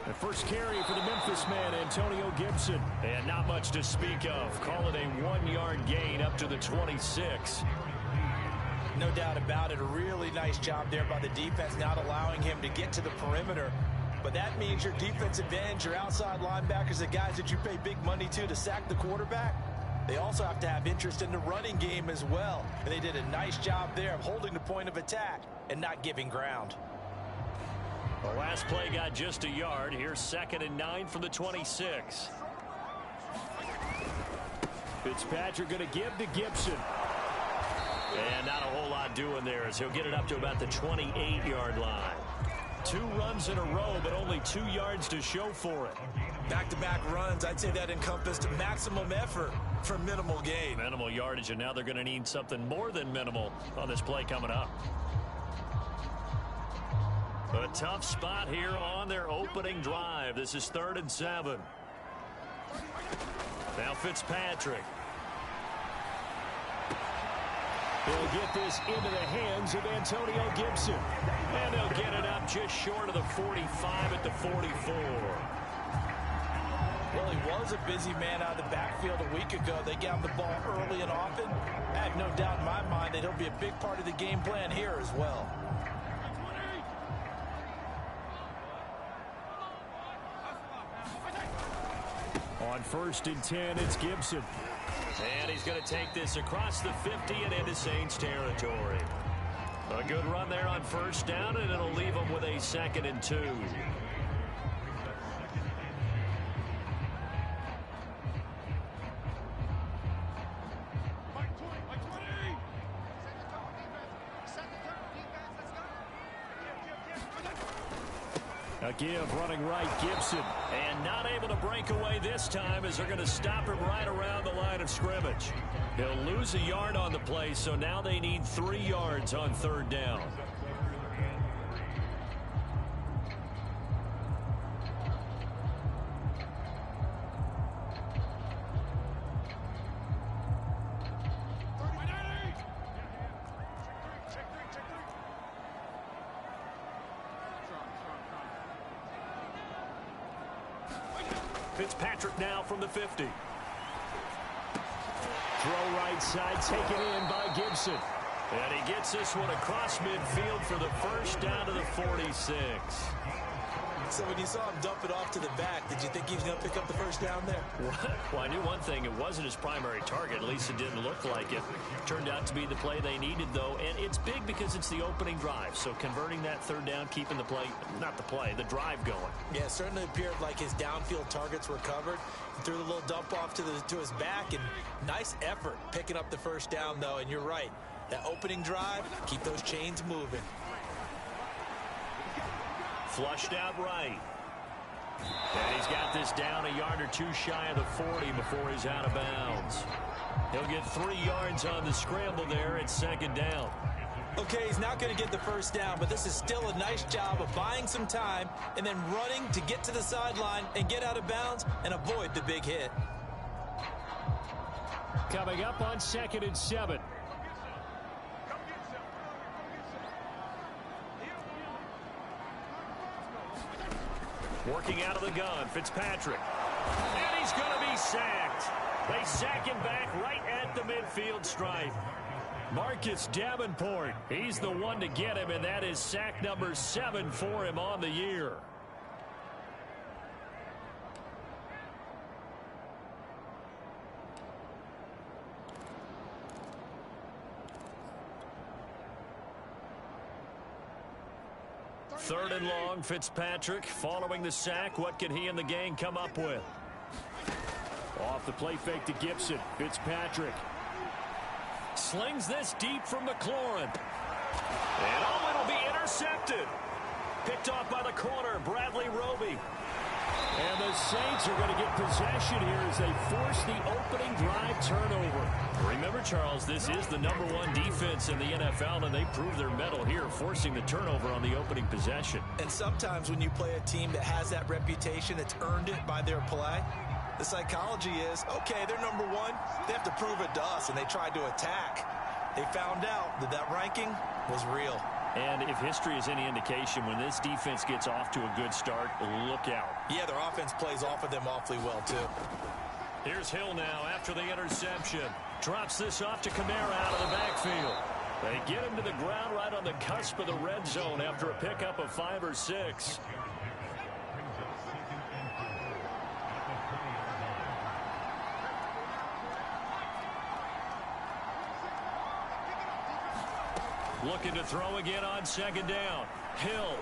The first carry for the Memphis man, Antonio Gibson. And not much to speak of. Call it a 1-yard gain up to the 26. No doubt about it. A really nice job there by the defense, not allowing him to get to the perimeter. But that means your defensive ends, your outside linebackers, the guys that you pay big money to sack the quarterback, they also have to have interest in the running game as well. And they did a nice job there of holding the point of attack and not giving ground. The last play got just a yard. Here's 2nd and 9 from the 26. Fitzpatrick going to give to Gibson. And not a whole lot doing there as he'll get it up to about the 28-yard line. 2 runs in a row, but only 2 yards to show for it. Back-to-back runs, I'd say that encompassed maximum effort for minimal gain. Minimal yardage, and now they're going to need something more than minimal on this play coming up. A tough spot here on their opening drive. This is 3rd and 7. Now Fitzpatrick. They'll get this into the hands of Antonio Gibson. And they'll get it up just short of the 45 at the 44. Well, he was a busy man out of the backfield a week ago. They got him the ball early and often. I have no doubt in my mind that he'll be a big part of the game plan here as well. On 1st and 10, it's Gibson. And he's going to take this across the 50 and into Saints territory. A good run there on 1st down, and it'll leave them with a 2nd and 2. A give running right, Gibson. And not able to break away this time as they're going to stop him right around the line of scrimmage. He'll lose a yard on the play, so now they need 3 yards on 3rd down. Fitzpatrick now from the 50. Throw right side, taken in by Gibson. And he gets this one across midfield for the 1st down to the 46. So when you saw him dump it off to the back, did you think he was going to pick up the 1st down there? Well, I knew one thing. It wasn't his primary target. At least it didn't look like it. Turned out to be the play they needed, though. And it's big because it's the opening drive. So converting that 3rd down, keeping the play, not the play, the drive going. Yeah, it certainly appeared like his downfield targets were covered. He threw the little dump off to his back, and nice effort picking up the 1st down, though. And you're right. That opening drive, keep those chains moving. Flushed out right. And he's got this down a yard or 2 shy of the 40 before he's out of bounds. He'll get 3 yards on the scramble there at 2nd down. Okay, he's not going to get the 1st down, but this is still a nice job of buying some time and then running to get to the sideline and get out of bounds and avoid the big hit. Coming up on 2nd and 7. Working out of the gun, Fitzpatrick. And he's going to be sacked. They sack him back right at the midfield stripe. Marcus Davenport, he's the one to get him, and that is sack number 7 for him on the year. Third and long, Fitzpatrick following the sack. What can he and the gang come up with? Off the play fake to Gibson. Fitzpatrick slings this deep from McLaurin. And it'll be intercepted. Picked off by the corner, Bradley Roby. And the Saints are going to get possession here as they force the opening drive turnover. Remember, Charles, this is the #1 defense in the NFL, and they prove their mettle here, forcing the turnover on the opening possession. And sometimes when you play a team that has that reputation, that's earned it by their play, the psychology is, okay, they're #1. They have to prove it to us, and they tried to attack. They found out that that ranking was real. And if history is any indication, when this defense gets off to a good start, look out. Yeah, their offense plays off of them awfully well, too. Here's Hill now after the interception. Drops this off to Kamara out of the backfield. They get him to the ground right on the cusp of the red zone after a pickup of 5 or 6. Looking to throw again on second down. Hill.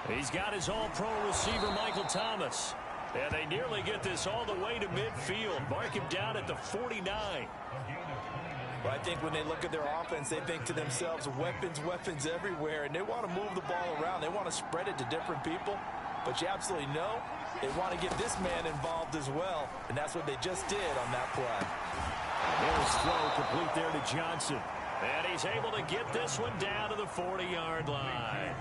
He's got his all-pro receiver, Michael Thomas. And they nearly get this all the way to midfield. Mark him down at the 49. Well, I think when they look at their offense, they think to themselves, weapons, weapons everywhere. And they want to move the ball around. They want to spread it to different people. But you absolutely know they want to get this man involved as well. And that's what they just did on that play. Hill's throw complete there to Johnson. And he's able to get this one down to the 40-yard line.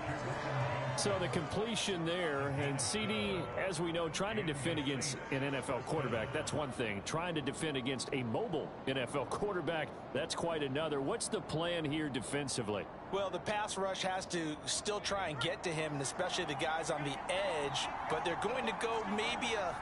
So the completion there, and CD, as we know, trying to defend against an NFL quarterback, that's one thing. Trying to defend against a mobile NFL quarterback, that's quite another. What's the plan here defensively? Well, the pass rush has to still try and get to him, and especially the guys on the edge, but they're going to go maybe a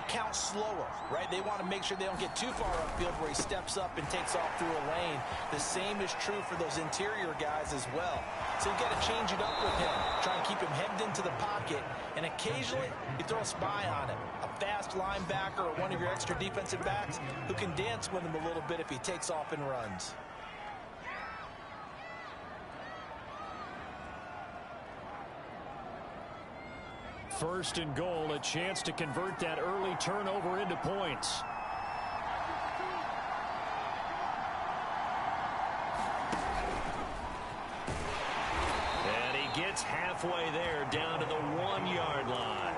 count slower, right? They want to make sure they don't get too far upfield where he steps up and takes off through a lane. The same is true for those interior guys as well. So you got to change it up with him. Try and keep him hemmed into the pocket, and occasionally you throw a spy on him. A fast linebacker or one of your extra defensive backs who can dance with him a little bit if he takes off and runs. First and goal, a chance to convert that early turnover into points. And he gets halfway there down to the 1-yard line.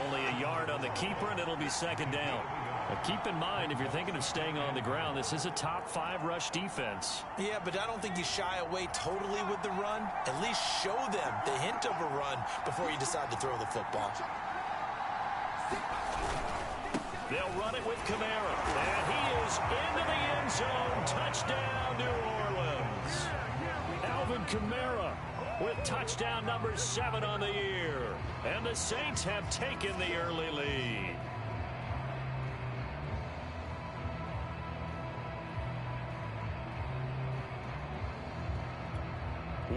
Only a yard on the keeper, and it'll be second down. But keep in mind, if you're thinking of staying on the ground, this is a top 5 rush defense. Yeah, but I don't think you shy away totally with the run. At least show them the hint of a run before you decide to throw the football. They'll run it with Kamara. And he is into the end zone. Touchdown, New Orleans. Alvin Kamara with touchdown number 7 on the year. And the Saints have taken the early lead.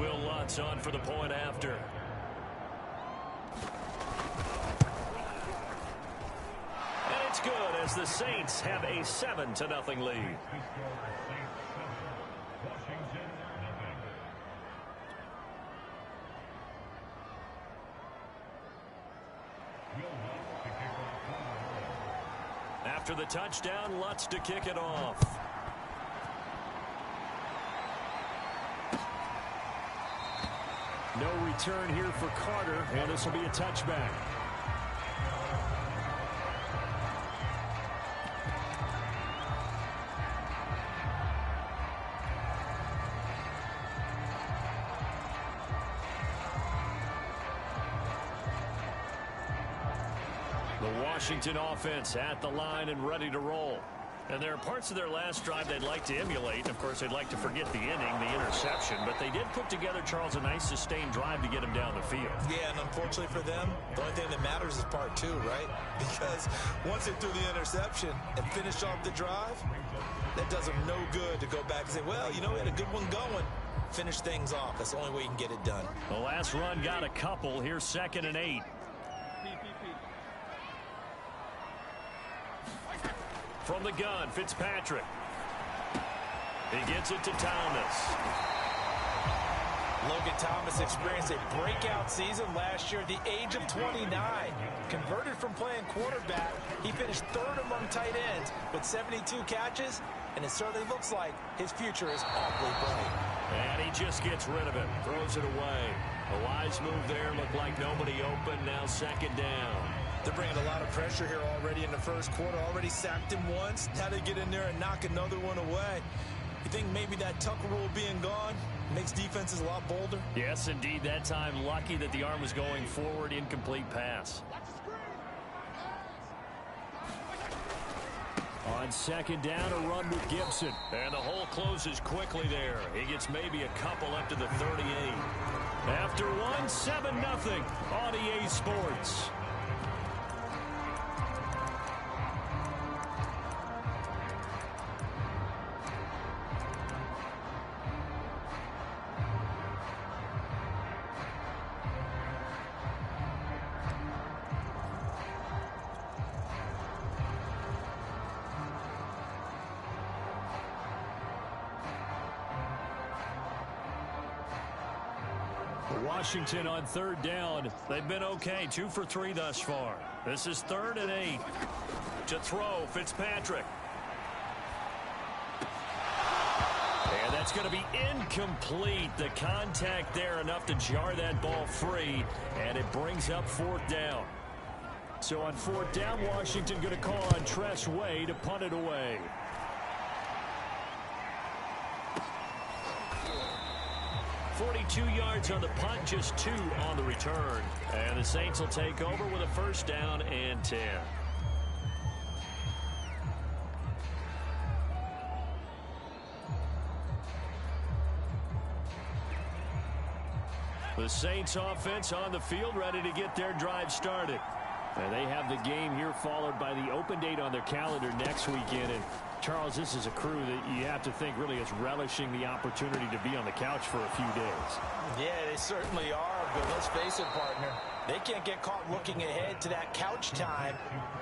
Will Lutz on for the point after. And it's good as the Saints have a 7-0 lead. After the touchdown, Lutz to kick it off. No return here for Carter, and this will be a touchback. The Washington offense at the line and ready to roll. And there are parts of their last drive they'd like to emulate. Of course, they'd like to forget the inning, the interception. But they did put together, Charles, a nice sustained drive to get him down the field. Yeah, and unfortunately for them, the only thing that matters is part 2, right? Because once they threw the interception and finished off the drive, that does them no good to go back and say, well, you know, we had a good one going. Finish things off. That's the only way you can get it done. The last run got a couple. Here's 2nd and 8. From the gun, Fitzpatrick. He gets it to Thomas. Logan Thomas experienced a breakout season last year at the age of 29. Converted from playing quarterback, he finished 3rd among tight ends with 72 catches, and it certainly looks like his future is awfully bright. And he just gets rid of it, throws it away. A wise move there, looked like nobody open, now 2nd down. They're bringing a lot of pressure here already in the first quarter. Already sacked him once. Now they get in there and knock another one away. You think maybe that Tucker rule being gone makes defenses a lot bolder? Yes, indeed. That time, lucky that the arm was going forward. Incomplete pass. On second down, a run with Gibson. And the hole closes quickly there. He gets maybe a couple up to the 38. After one, 7-0 on EA Sports. Washington on third down. They've been okay, 2 for 3 thus far. This is 3rd and 8. To throw, Fitzpatrick. And that's going to be incomplete. The contact there enough to jar that ball free, and it brings up 4th down. So on 4th down, Washington going to call on Tress Way to punt it away. Yards on the punt, just 2 on the return. And the Saints will take over with a 1st down and 10. The Saints offense on the field, ready to get their drive started. And they have the game here followed by the open date on their calendar next weekend. And Charles, this is a crew that you have to think really is relishing the opportunity to be on the couch for a few days. Yeah, they certainly are, but let's face it, partner. They can't get caught looking ahead to that couch time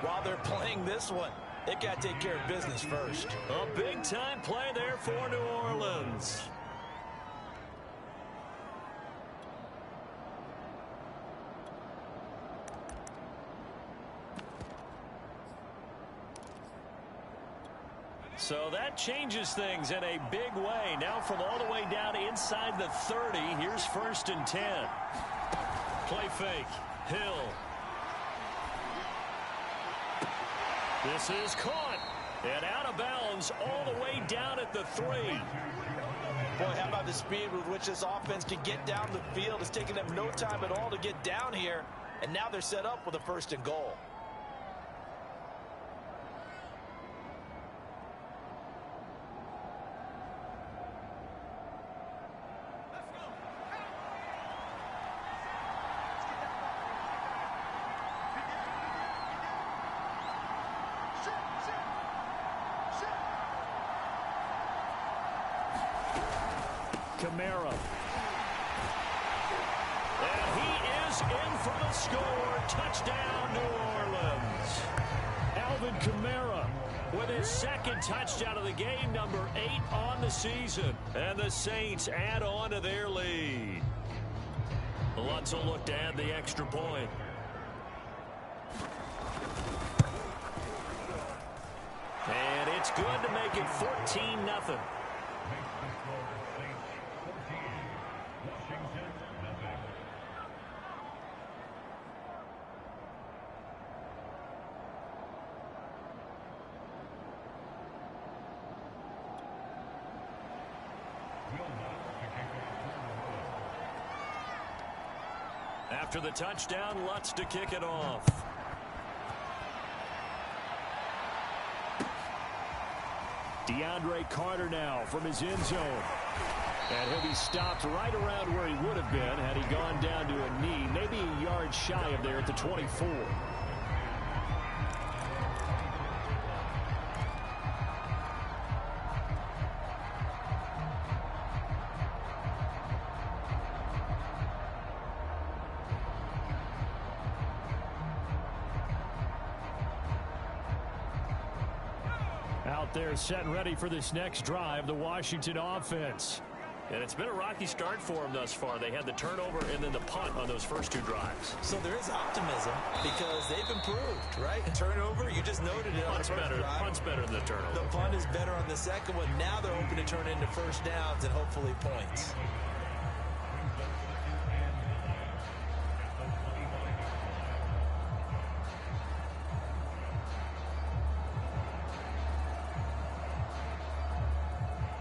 while they're playing this one. They've got to take care of business first. A big-time play there for New Orleans. So that changes things in a big way. Now from all the way down inside the 30, here's 1st and 10. Play fake. Hill. This is caught. And out of bounds all the way down at the 3. Boy, how about the speed with which this offense can get down the field? It's taking them no time at all to get down here. And now they're set up with a 1st and goal. Kamara. And he is in for the score. Touchdown, New Orleans. Alvin Kamara with his 2nd touchdown of the game, number 8 on the season. And the Saints add on to their lead. Lutz will look to add the extra point. And it's good to make it 14-0. After the touchdown, Lutz to kick it off. DeAndre Carter now from his end zone. And he'll be stopped right around where he would have been had he gone down to a knee, maybe a yard shy of there at the 24. Out there set and ready for this next drive, the Washington offense. And it's been a rocky start for them thus far. They had the turnover and then the punt on those first 2 drives. So there is optimism because they've improved, right? Turnover, you just noted it on the first drive. Punt's better than the turnover. The punt is better on the second one. Now they're hoping to turn into 1st downs and hopefully points.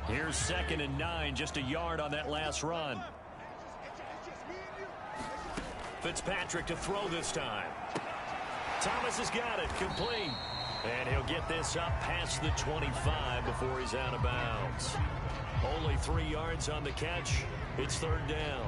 Here's 2nd and 9, just a yard on that last run. Fitzpatrick to throw this time. Thomas has got it, complete. And he'll get this up past the 25 before he's out of bounds. Only 3 yards on the catch. It's third down.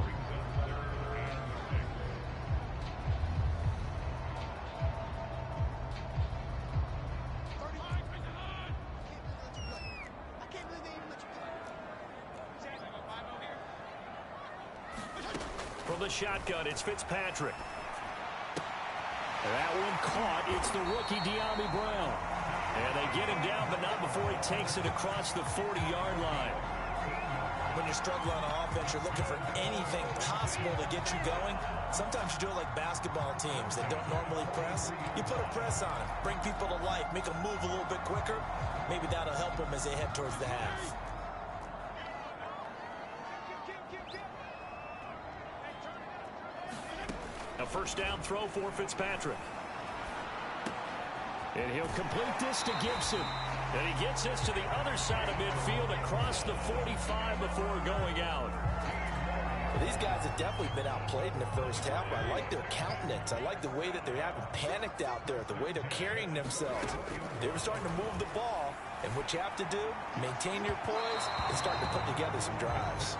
From the shotgun, it's Fitzpatrick. That one caught. It's the rookie De'Ami Brown. And they get him down, but not before he takes it across the 40-yard line. When you're struggling on offense, you're looking for anything possible to get you going. Sometimes you do it like basketball teams that don't normally press. You put a press on them, bring people to life, make them move a little bit quicker. Maybe that'll help them as they head towards the half. A first down throw for Fitzpatrick. And he'll complete this to Gibson. And he gets this to the other side of midfield across the 45 before going out. Well, these guys have definitely been outplayed in the first half. I like their countenance. I like the way that they haven't panicked out there, the way they're carrying themselves. They were starting to move the ball, and what you have to do, maintain your poise and start to put together some drives.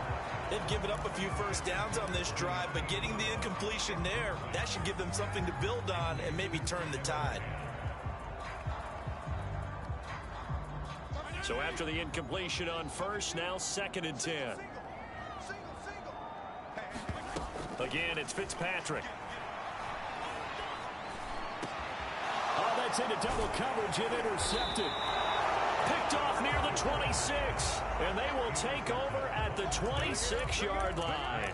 They've given up a few first downs on this drive, but getting the incompletion there, that should give them something to build on and maybe turn the tide. So after the incompletion on first, now 2nd and 10. Again, it's Fitzpatrick. Oh, that's into double coverage and intercepted. Picked off near the 26. And they will take over at the 26-yard line.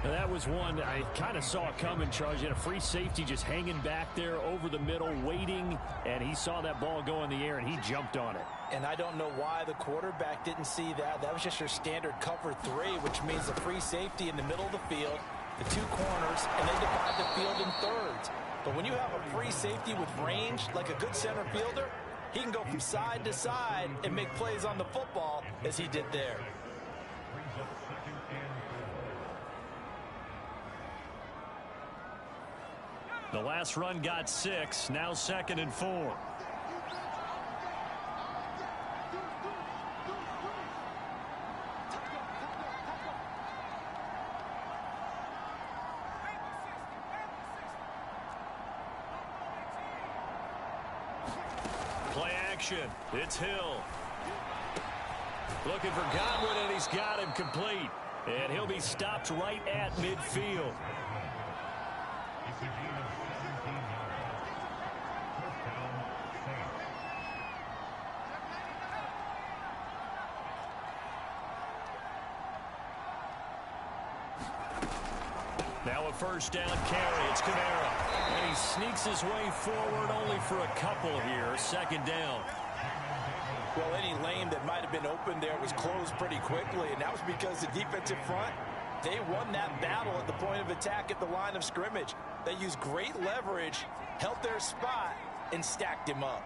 Now that was one I kind of saw coming, Charles. You had a free safety just hanging back there over the middle, waiting, and he saw that ball go in the air, and he jumped on it. And I don't know why the quarterback didn't see that. That was just your standard cover 3, which means a free safety in the middle of the field, the 2 corners, and they divide the field in thirds. But when you have a free safety with range, like a good center fielder, he can go from side to side and make plays on the football as he did there. The last run got 6. Now 2nd and 4. Play action. It's Hill. Looking for Godwin, and he's got him complete. And he'll be stopped right at midfield. Now a first down carry. It's Kamara. And he sneaks his way forward only for a couple here. 2nd down. Well, any lane that might have been open there was closed pretty quickly, and that was because the defensive front, they won that battle at the point of attack at the line of scrimmage. They used great leverage, held their spot, and stacked him up.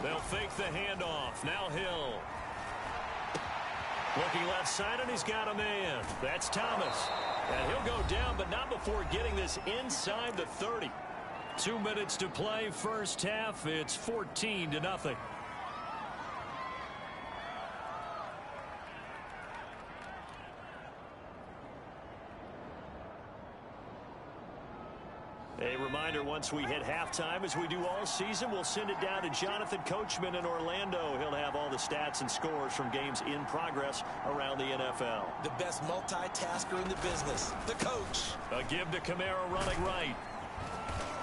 They'll fake the handoff. Now Hill. Looking left side, and he's got a man. That's Thomas. And he'll go down, but not before getting this inside the 30. 2 minutes to play, first half. It's 14-0. A reminder, once we hit halftime, as we do all season, we'll send it down to Jonathan Coachman in Orlando. He'll have all the stats and scores from games in progress around the NFL. The best multitasker in the business, the coach. A give to Kamara running right.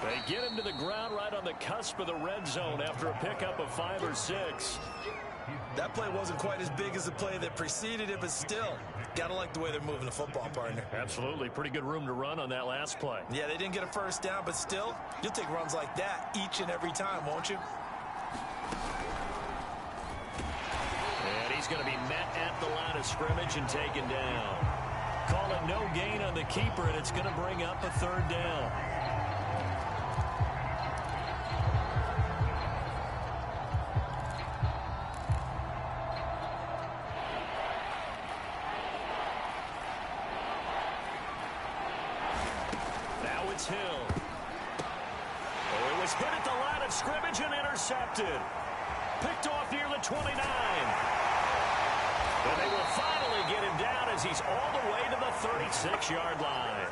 They get him to the ground right on the cusp of the red zone after a pickup of 5 or 6. That play wasn't quite as big as the play that preceded it, but still, gotta like the way they're moving the football, partner. Absolutely. Pretty good room to run on that last play. Yeah, they didn't get a first down, but still, you'll take runs like that each and every time, won't you? And he's going to be met at the line of scrimmage and taken down. Call it no gain on the keeper, and it's going to bring up a 3rd down. it's Hill. Oh, it was hit at the line of scrimmage and intercepted. Picked off near the 29. And they will finally get him down as he's all the way to the 36-yard line.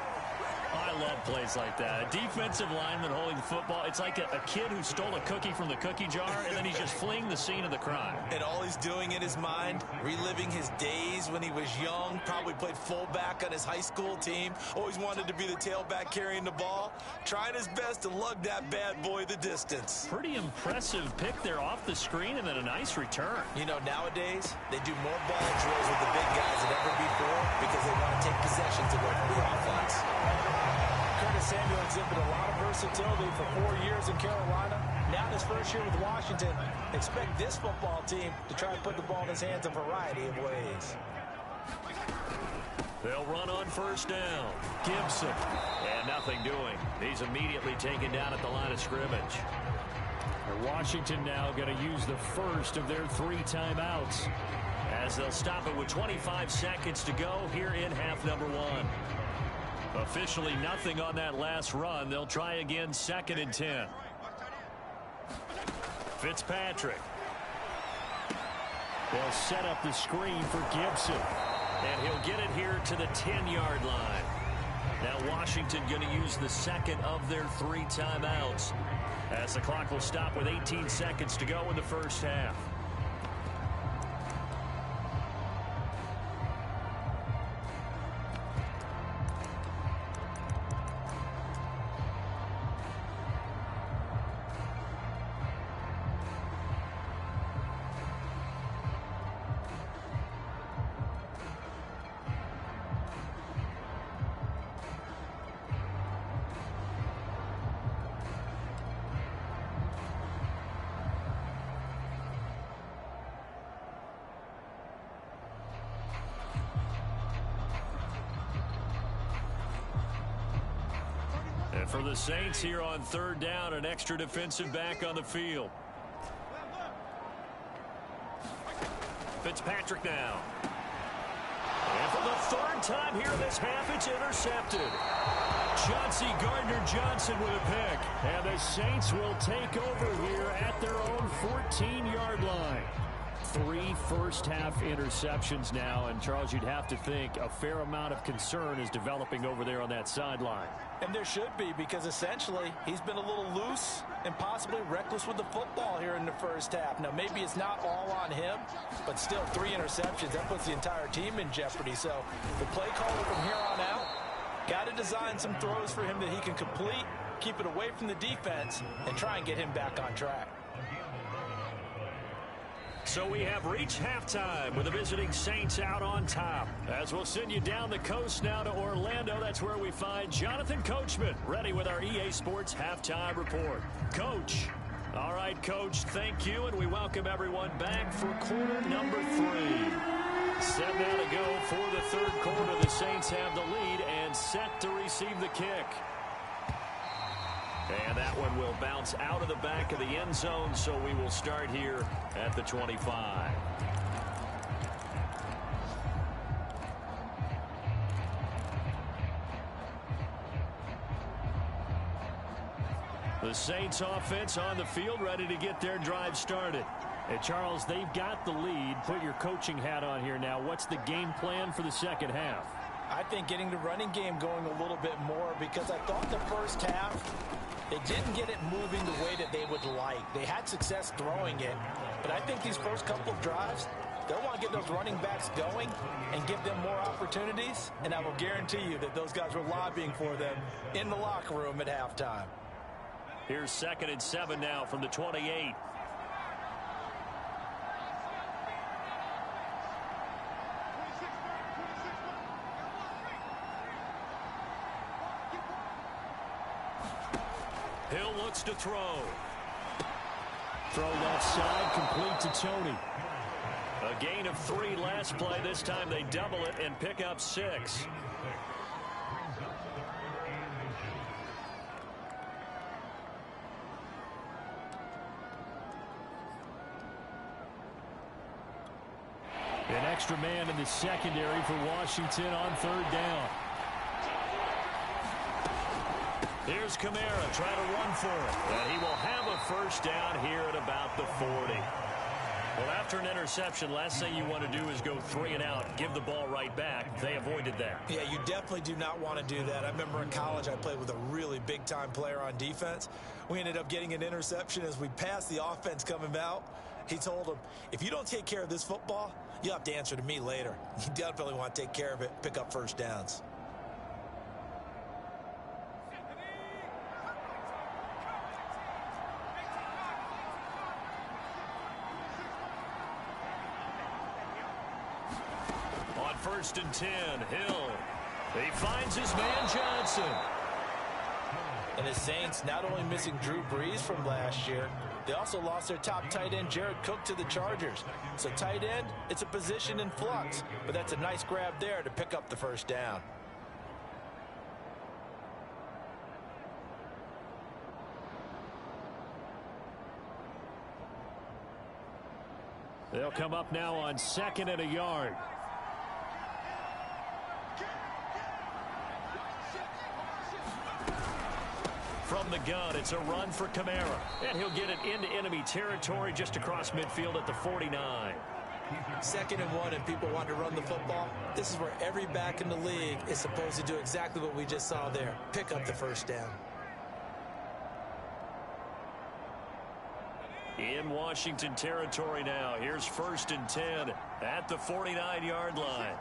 I love plays like that. A defensive lineman holding the football. It's like a kid who stole a cookie from the cookie jar, and then he's just fleeing the scene of the crime. And all he's doing in his mind, reliving his days when he was young, probably played fullback on his high school team, always wanted to be the tailback carrying the ball, trying his best to lug that bad boy the distance. Pretty impressive pick there off the screen, and then a nice return. You know, nowadays, they do more ball drills with the big guys than ever before because they want to take possessions away from the offense. Curtis Samuel exhibited a lot of versatility for 4 years in Carolina. Now in his first year with Washington, expect this football team to try and put the ball in his hands a variety of ways. They'll run on first down. Gibson. And nothing doing. He's immediately taken down at the line of scrimmage. Washington now going to use the first of their 3 timeouts, as they'll stop it with 25 seconds to go here in half number 1. Officially nothing on that last run. They'll try again, 2nd and 10. Fitzpatrick. They'll set up the screen for Gibson. And he'll get it here to the 10-yard line. Now Washington going to use the second of their 3 timeouts, as the clock will stop with 18 seconds to go in the first half. For the Saints here on 3rd down, an extra defensive back on the field. Fitzpatrick now. And for the 3rd time here this half, it's intercepted. Chauncey Gardner-Johnson with a pick. And the Saints will take over here at their own 14-yard line. 3 first-half interceptions now, and Charles, you'd have to think a fair amount of concern is developing over there on that sideline. And there should be, because essentially he's been a little loose and possibly reckless with the football here in the first half. Now, maybe it's not all on him, but still 3 interceptions. That puts the entire team in jeopardy. So the play caller from here on out got to design some throws for him that he can complete, keep it away from the defense, and try and get him back on track. So we have reached halftime with the visiting Saints out on top. As we'll send you down the coast now to Orlando, that's where we find Jonathan Coachman, ready with our EA Sports Halftime Report. Coach. All right, Coach, thank you, and we welcome everyone back for quarter number 3. Set now to go for the 3rd quarter. The Saints have the lead and set to receive the kick. And that one will bounce out of the back of the end zone, so we will start here at the 25. The Saints offense on the field, ready to get their drive started. And Charles, they've got the lead. Put your coaching hat on here now. What's the game plan for the second half? I think getting the running game going a little bit more, because I thought the first half, they didn't get it moving the way that they would like. They had success throwing it, but I think these first couple of drives, they'll want to get those running backs going and give them more opportunities, and I will guarantee you that those guys were lobbying for them in the locker room at halftime. Here's 2nd and 7 now from the 28. Hill looks to throw. Throw left side, complete to Tony. A gain of 3 last play. This time they double it and pick up 6. An extra man in the secondary for Washington on 3rd down. Here's Kamara trying to run for it. And he will have a first down here at about the 40. Well, after an interception, last thing you want to do is go 3 and out, give the ball right back. They avoided that. Yeah, you definitely do not want to do that. I remember in college I played with a really big-time player on defense. We ended up getting an interception as we passed the offense coming out. He told him, if you don't take care of this football, you'll have to answer to me later. You definitely want to take care of it, pick up first downs. On 1st and 10, Hill. He finds his man Johnson. And the Saints not only missing Drew Brees from last year, they also lost their top tight end, Jared Cook, to the Chargers. So tight end, it's a position in flux, but that's a nice grab there to pick up the first down. They'll come up now on 2nd and a yard. From the gun, it's a run for Kamara. And he'll get it into enemy territory just across midfield at the 49. 2nd and 1 and people want to run the football. This is where every back in the league is supposed to do exactly what we just saw there. Pick up the first down. In Washington territory now. Here's 1st and 10 at the 49-yard line.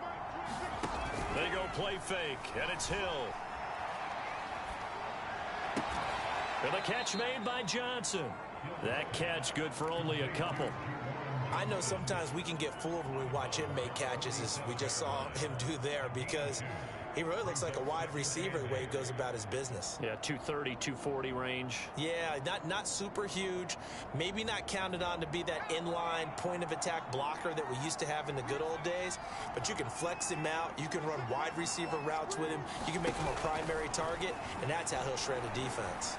They go play fake, and it's Hill. And the catch made by Johnson. That catch good for only a couple. I know sometimes we can get fooled when we watch him make catches, as we just saw him do there, because he really looks like a wide receiver the way he goes about his business. Yeah, 230, 240 range. Yeah, not super huge. Maybe not counted on to be that inline point-of-attack blocker that we used to have in the good old days, but you can flex him out. You can run wide receiver routes with him. You can make him a primary target, and that's how he'll shred a defense.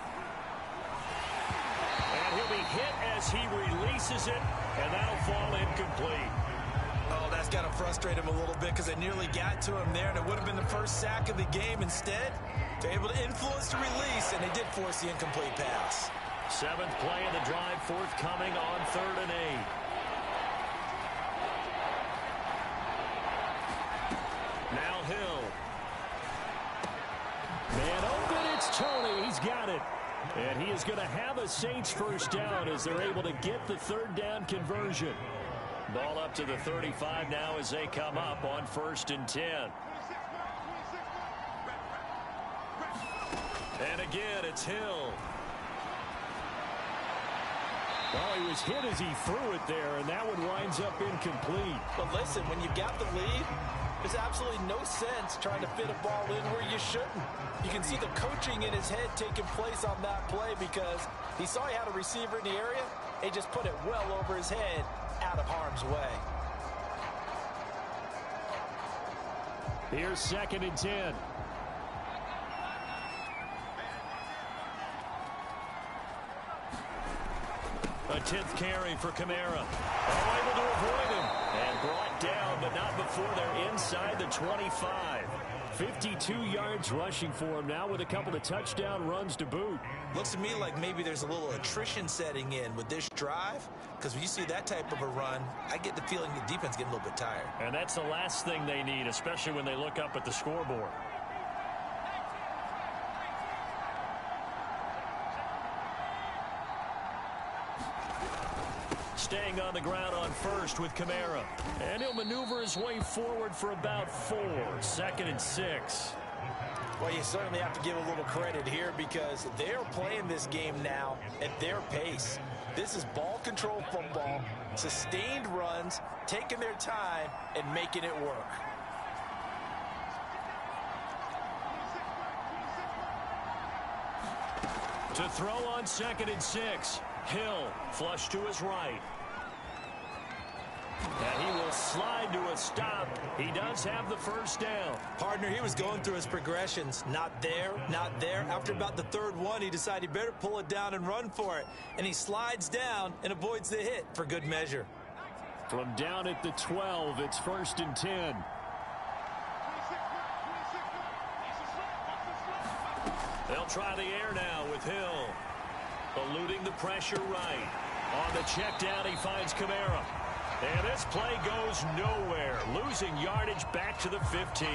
And he'll be hit as he releases it, and that'll fall incomplete. Oh, that's got to frustrate him a little bit because they nearly got to him there, and it would have been the first sack of the game. Instead, they're able to influence the release, and they did force the incomplete pass. 7th play of the drive, forthcoming on 3rd and 8. Now Hill. Man open, it's Tony. He's got it. And he is going to have a Saints first down as they're able to get the 3rd down conversion. Ball up to the 35 now as they come up on 1st and 10. And again, it's Hill. Well, he was hit as he threw it there, and that one winds up incomplete. But listen, when you've got the lead, there's absolutely no sense trying to fit a ball in where you shouldn't. You can see the coaching in his head taking place on that play because he saw he had a receiver in the area. He just put it well over his head, out of harm's way. Here's 2nd and 10. A 10th carry for Kamara. Able to avoid him. And brought down, but not before they're inside the 25. 52 yards rushing for him now with a couple of touchdown runs to boot. Looks to me like maybe there's a little attrition setting in with this drive, because when you see that type of a run, I get the feeling the defense getting a little bit tired. And that's the last thing they need, especially when they look up at the scoreboard. Staying on the ground on 1st with Kamara. And he'll maneuver his way forward for about 4. 2nd and 6. Well, you certainly have to give a little credit here because they're playing this game now at their pace. This is ball control football, sustained runs, taking their time, and making it work. To throw on 2nd and 6. Hill flush to his right. And he will slide to a stop. He does have the first down. Partner, he was going through his progressions. Not there, not there. After about the 3rd one, he decided he better pull it down and run for it. And he slides down and avoids the hit for good measure. From down at the 12, it's 1st and 10. They'll try the air now with Hill. Eluding the pressure right. On the check down, he finds Kamara. And this play goes nowhere. Losing yardage back to the 15.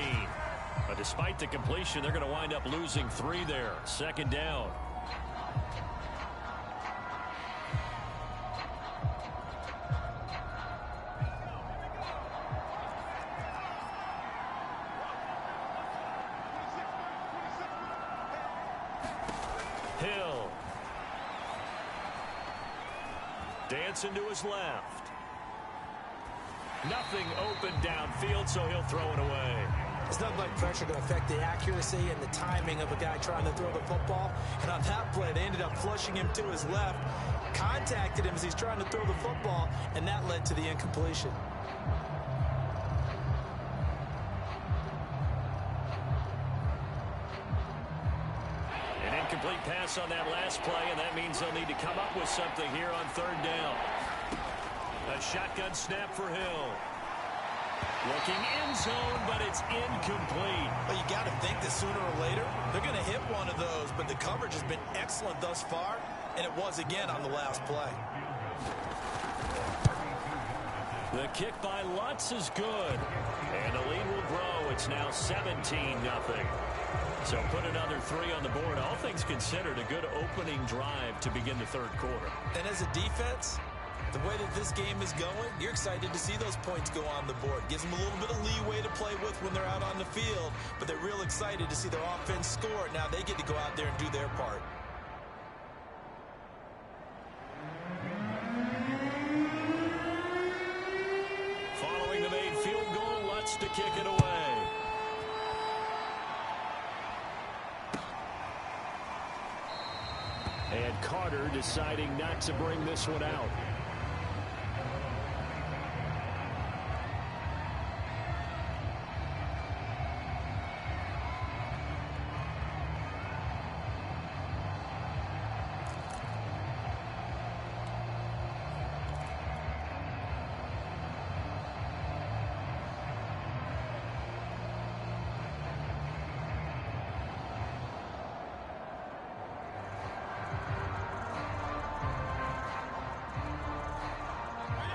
But despite the completion, they're going to wind up losing 3 there. Second down. Hill. Dancing to his left. Nothing open downfield, so he'll throw it away. It's nothing like pressure to affect the accuracy and the timing of a guy trying to throw the football. And on that play, they ended up flushing him to his left, contacted him as he's trying to throw the football, and that led to the incompletion. An incomplete pass on that last play, and that means they'll need to come up with something here on third down. A shotgun snap for Hill. Looking in zone, but it's incomplete. Well, you got to think that sooner or later, they're going to hit one of those, but the coverage has been excellent thus far, and it was again on the last play. The kick by Lutz is good, and the lead will grow. It's now 17-0. So put another 3 on the board. All things considered, a good opening drive to begin the third quarter. And as a defense, the way that this game is going, you're excited to see those points go on the board. Gives them a little bit of leeway to play with when they're out on the field, but they're real excited to see their offense score. Now they get to go out there and do their part. Following the made field goal, Lutz to kick it away. And Carter deciding not to bring this one out.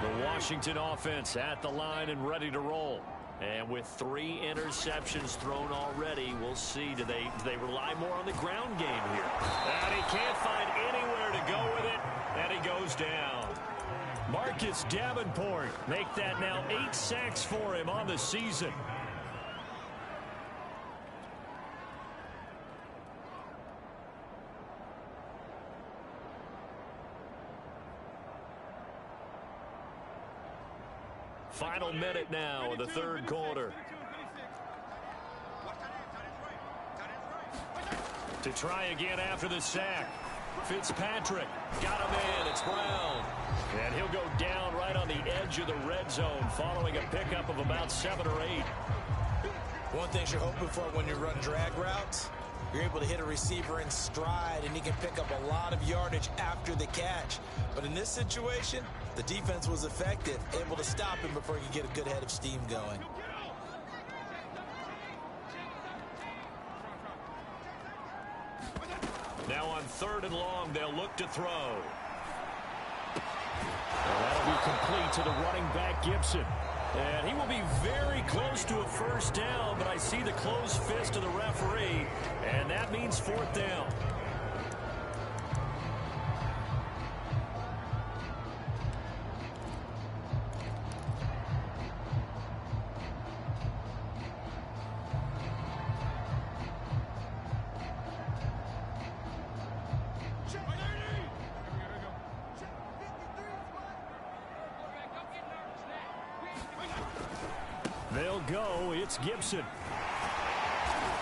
The Washington offense at the line and ready to roll. And with 3 interceptions thrown already, we'll see. Do they rely more on the ground game here? And he can't find anywhere to go with it, and he goes down. Marcus Davenport make that now 8 sacks for him on the season. Final minute now of the third quarter. To try again after the sack. Fitzpatrick got him in. It's Brown. And he'll go down right on the edge of the red zone following a pickup of about 7 or 8. One thing you're hoping for when you run drag routes, you're able to hit a receiver in stride, and he can pick up a lot of yardage after the catch. But in this situation, the defense was effective, able to stop him before he could get a good head of steam going. Now on 3rd and long, they'll look to throw. And that'll be complete to the running back, Gibson. And he will be very close to a first down, but I see the closed fist of the referee, and that means 4th down. They'll go. It's Gibson.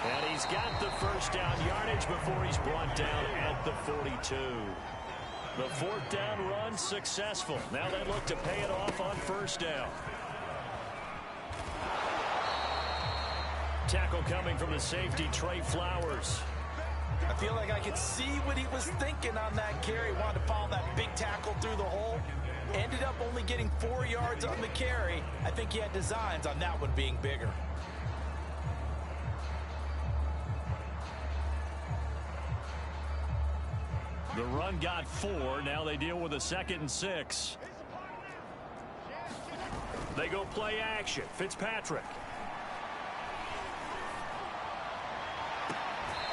And he's got the first down yardage before he's brought down at the 42. The 4th down run successful. Now they look to pay it off on 1st down. Tackle coming from the safety, Trey Flowers. I feel like I could see what he was thinking on that carry. Wanted to follow that big tackle through the hole. Ended up only getting 4 yards on the carry. I think he had designs on that one being bigger. The run got 4. Now they deal with a 2nd and 6. They go play action. Fitzpatrick.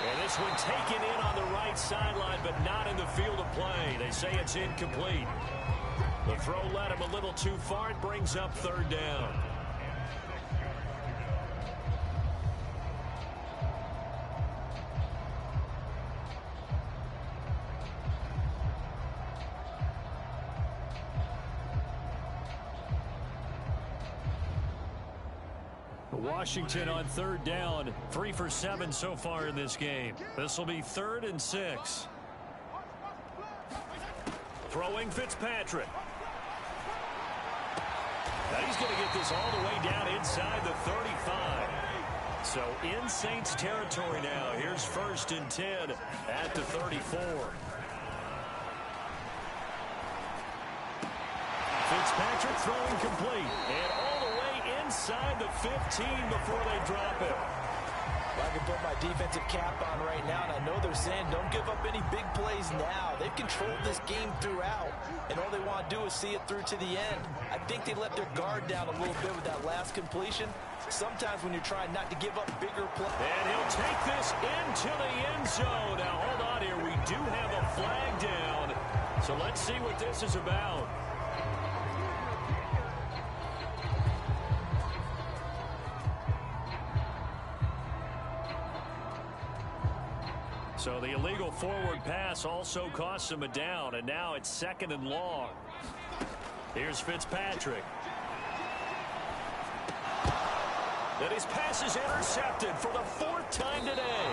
And this one taken in on the right sideline, but not in the field of play. They say it's incomplete. The throw led him a little too far. It brings up 3rd down. Washington on 3rd down, 3 for 7 so far in this game. This will be 3rd and 6. Throwing Fitzpatrick. Now he's going to get this all the way down inside the 35. So in Saints territory now. Here's 1st and 10 at the 34. Fitzpatrick throwing complete. And all the way inside the 15 before they drop it. Well, I can put my defensive cap on right now, and I know they're saying don't give up any big plays now. They've controlled this game throughout, and all they want to do is see it through to the end. I think they let their guard down a little bit with that last completion. Sometimes when you're trying not to give up bigger plays. And he'll take this into the end zone. Now, hold on here. We do have a flag down, so let's see what this is about. So the illegal forward pass also costs him a down, and now it's 2nd and long. Here's Fitzpatrick. And his pass is intercepted for the 4th time today.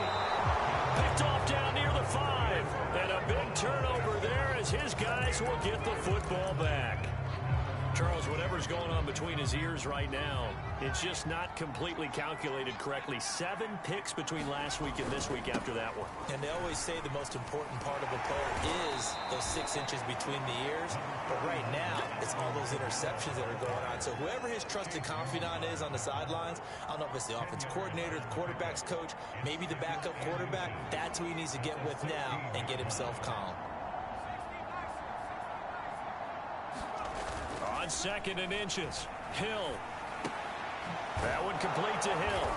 Picked off down near the 5. And a big turnover there as his guys will get the football back. Charles, whatever's going on between his ears right now, it's just not completely calculated correctly. 7 picks between last week and this week after that one. And they always say the most important part of a player is those 6 inches between the ears. But right now, it's all those interceptions that are going on. So whoever his trusted confidant is on the sidelines, I don't know if it's the offensive coordinator, the quarterback's coach, maybe the backup quarterback, that's who he needs to get with now and get himself calm. On 2nd and inches, Hill. That one complete to Hill.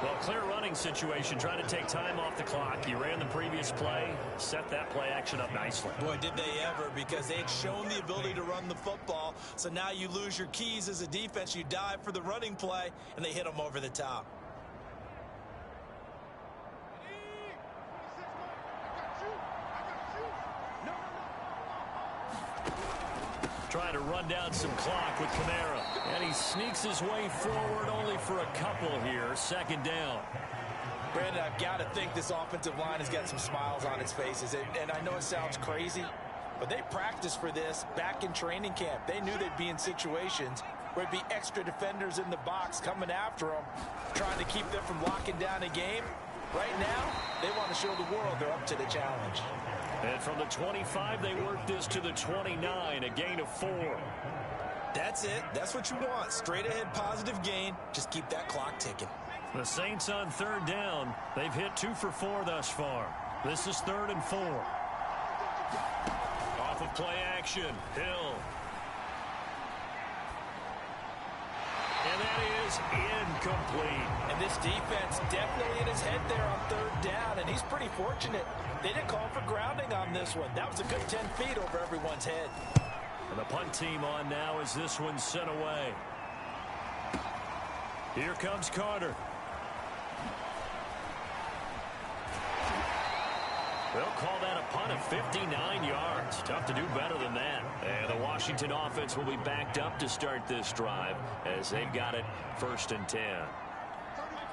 Well, clear running situation, trying to take time off the clock. You ran the previous play, set that play action up nicely. Boy, did they ever, because they had shown the ability to run the football. So now you lose your keys as a defense. You dive for the running play, and they hit them over the top. Trying to run down some clock with Kamara. And he sneaks his way forward only for a couple here. 2nd down. Brandon, I've got to think this offensive line has got some smiles on its faces. And I know it sounds crazy, but they practiced for this back in training camp. They knew they'd be in situations where it'd be extra defenders in the box coming after them, trying to keep them from locking down a game. Right now, they want to show the world they're up to the challenge. And from the 25, they work this to the 29, a gain of 4. That's it. That's what you want. Straight ahead positive gain. Just keep that clock ticking. The Saints on 3rd down. They've hit 2 for 4 thus far. This is 3rd and 4. Off of play action, Hill. And that is incomplete. And this defense definitely in his head there on 3rd down, and he's pretty fortunate. They didn't call for grounding on this one. That was a good 10 feet over everyone's head. And the punt team on now as this one's sent away. Here comes Carter. They'll call that a punt of 59 yards. Tough to do better than that. And the Washington offense will be backed up to start this drive as they've got it 1st and 10.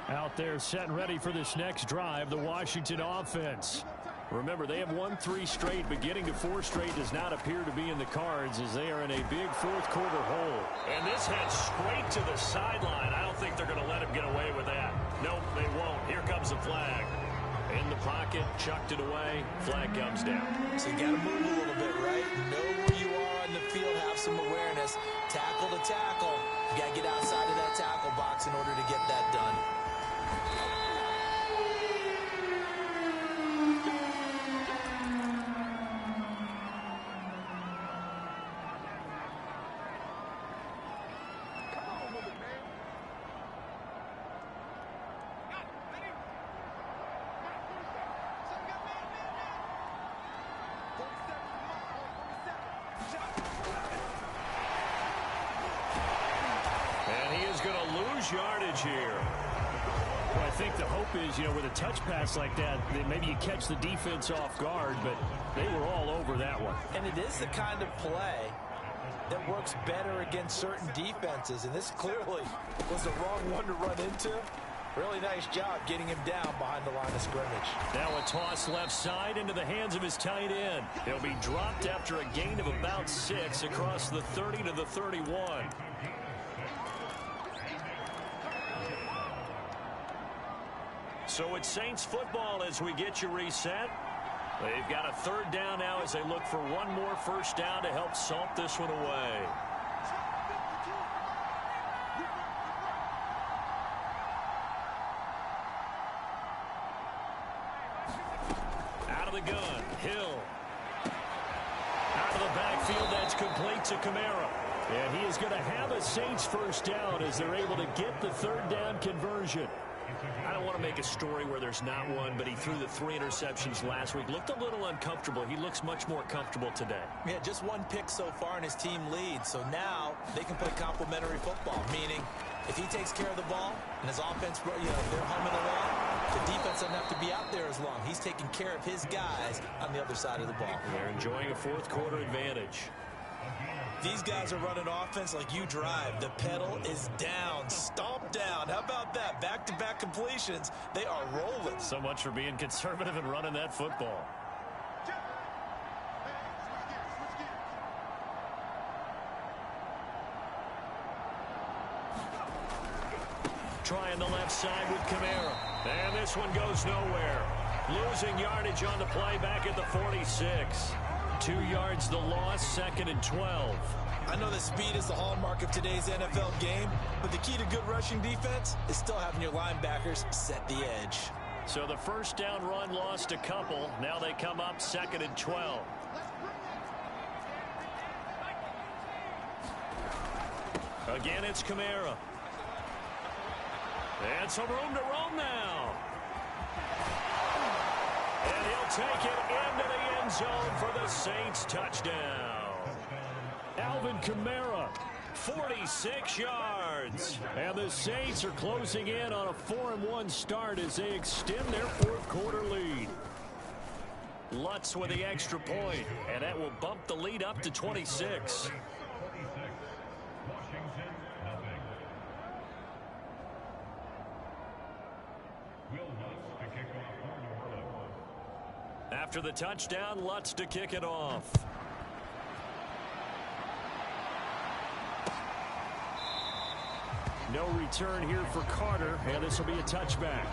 Out there set and ready for this next drive, the Washington offense. Remember, they have won 3 straight, but getting to 4 straight does not appear to be in the cards as they are in a big 4th quarter hole. And this heads straight to the sideline. I don't think they're going to let him get away with that. Nope, they won't. Here comes the flag. In the pocket, chucked it away, flag comes down. So you got to move a little bit, right? Know where you are on the field, have some awareness. Tackle to tackle. You got to get outside of that tackle box in order to get that done. lose yardage here. Well, I think the hope is, with a touch pass like that maybe you catch the defense off guard, but they were all over that one. And it is the kind of play that works better against certain defenses, and this clearly was the wrong one to run into. Really nice job getting him down behind the line of scrimmage. Now a toss left side into the hands of his tight end. He'll be dropped after a gain of about 6 across the 30 to the 31. So it's Saints football as we get you reset. They've got a third down now as they look for one more first down to help salt this one away. Out of the gun, Hill. Out of the backfield, that's complete to Kamara. And he is going to have a Saints first down as they're able to get the third down conversion. I don't want to make a story where there's not one, but he threw the 3 interceptions last week. Looked a little uncomfortable. He looks much more comfortable today. Yeah, just one pick so far and his team leads. So now they can play complementary football, meaning if he takes care of the ball and his offense, they're humming along, the defense doesn't have to be out there as long. He's taking care of his guys on the other side of the ball. They're enjoying a fourth quarter advantage. These guys are running offense like you drive. The pedal is down, stomp down. How about that? Back-to-back completions. They are rolling. So much for being conservative and running that football. Trying the left side with Kamara. And this one goes nowhere. Losing yardage on the play back at the 46. 2 yards the loss, 2nd and 12. I know that speed is the hallmark of today's NFL game, but the key to good rushing defense is still having your linebackers set the edge. So the first down run lost a couple. Now they come up 2nd and 12. Again, it's Kamara. And some room to roam now. And he'll take it into the end zone for the Saints touchdown. Alvin Kamara. 46 yards. And the Saints are closing in on a 4-1 start as they extend their fourth quarter lead. Lutz with the extra point, and that will bump the lead up to 26. After the touchdown, Lutz to kick it off. No return here for Carter, and this will be a touchback.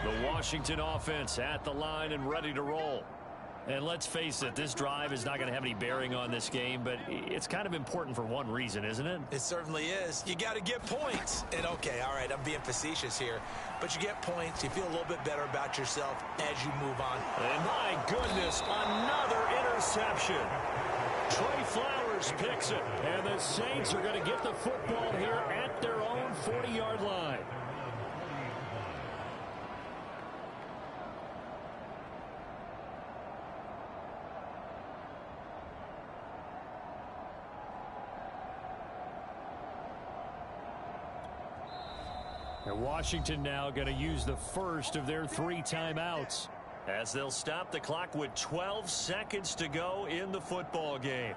The Washington offense at the line and ready to roll. And let's face it, this drive is not going to have any bearing on this game, but it's kind of important for one reason, isn't it? It certainly is. You got to get points. And okay, all right, I'm being facetious here, but you get points. You feel a little bit better about yourself as you move on. And my goodness, another interception. Trey Flowers picks it. And the Saints are going to get the football here at their own 40-yard line. And Washington now going to use the first of their 3 timeouts, as they'll stop the clock with 12 seconds to go in the football game.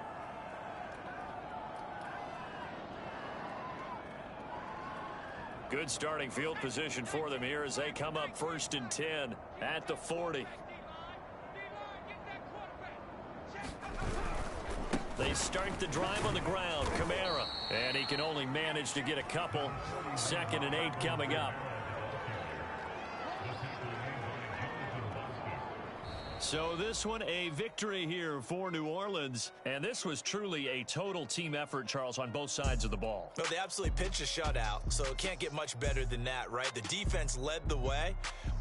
Good starting field position for them here as they come up 1st and 10 at the 40. They start the drive on the ground. Kamara. And he can only manage to get a couple. 2nd and 8 coming up. So this one a victory here for New Orleans. And this was truly a total team effort, Charles, on both sides of the ball. Well, they absolutely pitched a shutout, so it can't get much better than that, right? The defense led the way, but